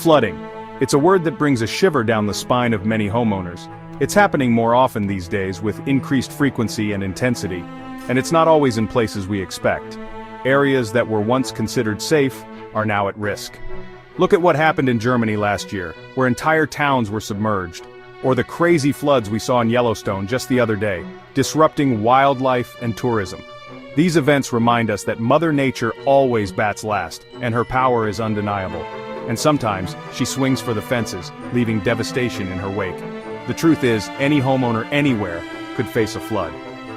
Flooding. It's a word that brings a shiver down the spine of many homeowners. It's happening more often these days with increased frequency and intensity, and it's not always in places we expect. Areas that were once considered safe are now at risk. Look at what happened in Germany last year, where entire towns were submerged, or the crazy floods we saw in Yellowstone just the other day, disrupting wildlife and tourism. These events remind us that Mother Nature always bats last, and her power is undeniable. And sometimes, she swings for the fences, leaving devastation in her wake. The truth is, any homeowner anywhere could face a flood.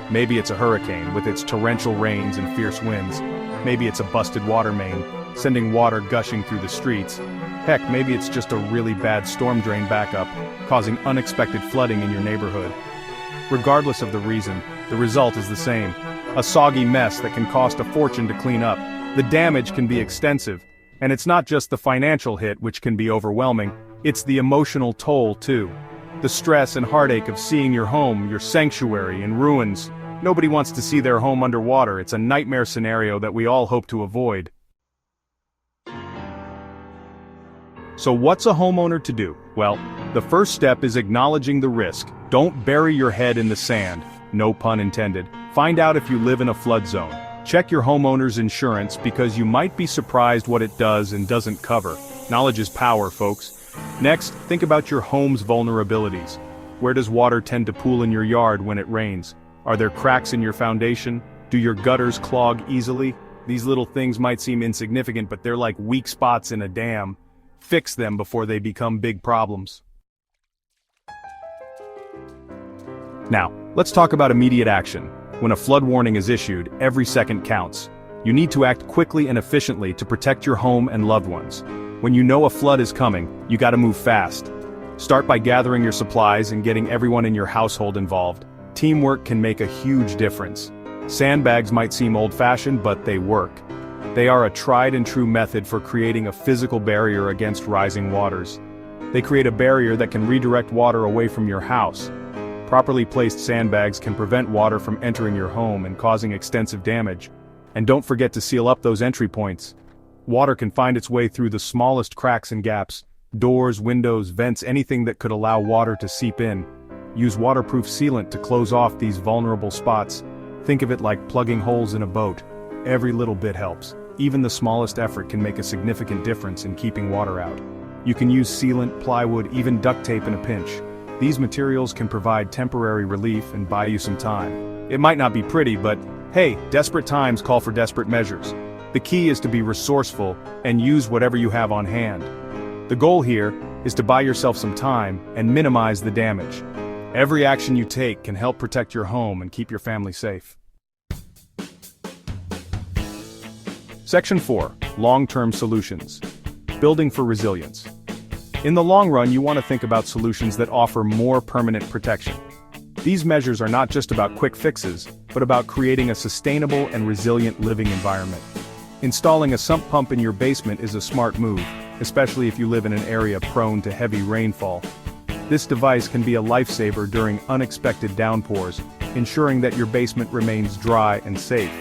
Maybe it's a hurricane with its torrential rains and fierce winds. Maybe it's a busted water main, sending water gushing through the streets. Heck, maybe it's just a really bad storm drain backup, causing unexpected flooding in your neighborhood. Regardless of the reason, the result is the same. A soggy mess that can cost a fortune to clean up. The damage can be extensive. And it's not just the financial hit which can be overwhelming, it's the emotional toll too. The stress and heartache of seeing your home, your sanctuary, in ruins. Nobody wants to see their home underwater. It's a nightmare scenario that we all hope to avoid. So what's a homeowner to do? Well, the first step is acknowledging the risk. Don't bury your head in the sand. No pun intended. Find out if you live in a flood zone. Check your homeowner's insurance because you might be surprised what it does and doesn't cover. Knowledge is power, folks. Next, think about your home's vulnerabilities. Where does water tend to pool in your yard when it rains? Are there cracks in your foundation? Do your gutters clog easily? These little things might seem insignificant, but they're like weak spots in a dam. Fix them before they become big problems. Now, let's talk about immediate action. When a flood warning is issued, every second counts. You need to act quickly and efficiently to protect your home and loved ones. When you know a flood is coming, you gotta move fast. Start by gathering your supplies and getting everyone in your household involved. Teamwork can make a huge difference. Sandbags might seem old-fashioned, but they work. They are a tried and true method for creating a physical barrier against rising waters. They create a barrier that can redirect water away from your house. Properly placed sandbags can prevent water from entering your home and causing extensive damage. And don't forget to seal up those entry points. Water can find its way through the smallest cracks and gaps. Doors, windows, vents, anything that could allow water to seep in. Use waterproof sealant to close off these vulnerable spots. Think of it like plugging holes in a boat. Every little bit helps. Even the smallest effort can make a significant difference in keeping water out. You can use sealant, plywood, even duct tape in a pinch. These materials can provide temporary relief and buy you some time. It might not be pretty, but hey, desperate times call for desperate measures. The key is to be resourceful and use whatever you have on hand. The goal here is to buy yourself some time and minimize the damage. Every action you take can help protect your home and keep your family safe. Section 4. Long-term solutions. Building for resilience. In the long run, you want to think about solutions that offer more permanent protection. These measures are not just about quick fixes, but about creating a sustainable and resilient living environment. Installing a sump pump in your basement is a smart move, especially if you live in an area prone to heavy rainfall. This device can be a lifesaver during unexpected downpours, ensuring that your basement remains dry and safe.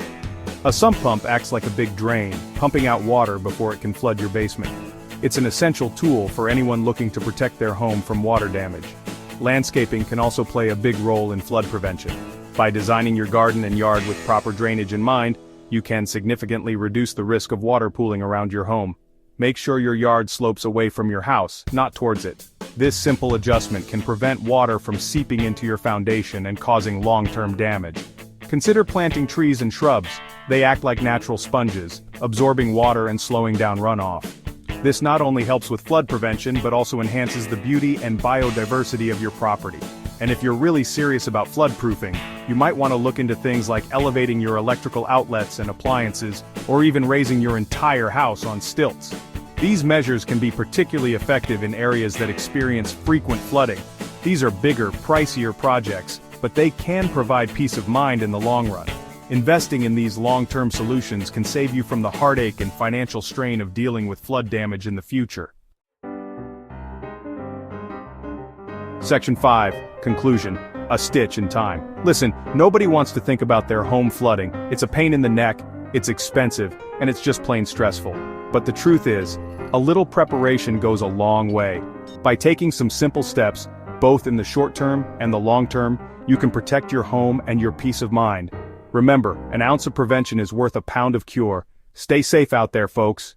A sump pump acts like a big drain, pumping out water before it can flood your basement. It's an essential tool for anyone looking to protect their home from water damage. Landscaping can also play a big role in flood prevention. By designing your garden and yard with proper drainage in mind, you can significantly reduce the risk of water pooling around your home. Make sure your yard slopes away from your house, not towards it. This simple adjustment can prevent water from seeping into your foundation and causing long-term damage. Consider planting trees and shrubs. They act like natural sponges, absorbing water and slowing down runoff. This not only helps with flood prevention but also enhances the beauty and biodiversity of your property. And if you're really serious about floodproofing, you might want to look into things like elevating your electrical outlets and appliances, or even raising your entire house on stilts. These measures can be particularly effective in areas that experience frequent flooding. These are bigger, pricier projects, but they can provide peace of mind in the long run. Investing in these long-term solutions can save you from the heartache and financial strain of dealing with flood damage in the future. Section 5. Conclusion. A stitch in time. Listen, nobody wants to think about their home flooding. It's a pain in the neck, it's expensive, and it's just plain stressful. But the truth is, a little preparation goes a long way. By taking some simple steps, both in the short term and the long term, you can protect your home and your peace of mind. Remember, an ounce of prevention is worth a pound of cure. Stay safe out there, folks.